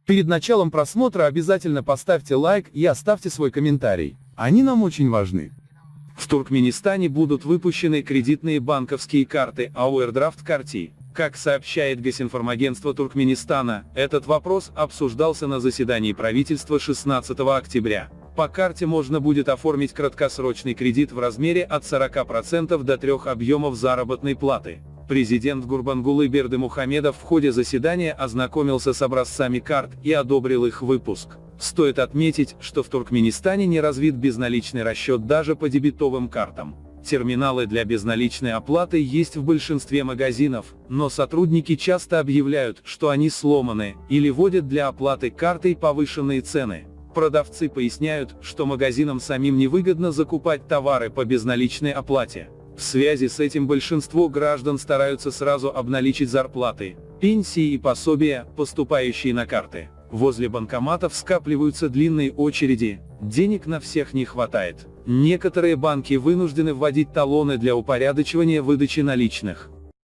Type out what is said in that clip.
Перед началом просмотра обязательно поставьте лайк и оставьте свой комментарий. Они нам очень важны. В Туркменистане будут выпущены кредитные банковские карты Overdraft Карти. Как сообщает Госинформагентство Туркменистана, этот вопрос обсуждался на заседании правительства 16 октября. По карте можно будет оформить краткосрочный кредит в размере от 40% до 3 объемов заработной платы. Президент Гурбангулы Бердымухамедов в ходе заседания ознакомился с образцами карт и одобрил их выпуск. Стоит отметить, что в Туркменистане не развит безналичный расчет даже по дебетовым картам. Терминалы для безналичной оплаты есть в большинстве магазинов, но сотрудники часто объявляют, что они сломаны, или вводят для оплаты картой повышенные цены. Продавцы поясняют, что магазинам самим невыгодно закупать товары по безналичной оплате. В связи с этим большинство граждан стараются сразу обналичить зарплаты, пенсии и пособия, поступающие на карты. Возле банкоматов скапливаются длинные очереди, денег на всех не хватает. Некоторые банки вынуждены вводить талоны для упорядочивания выдачи наличных.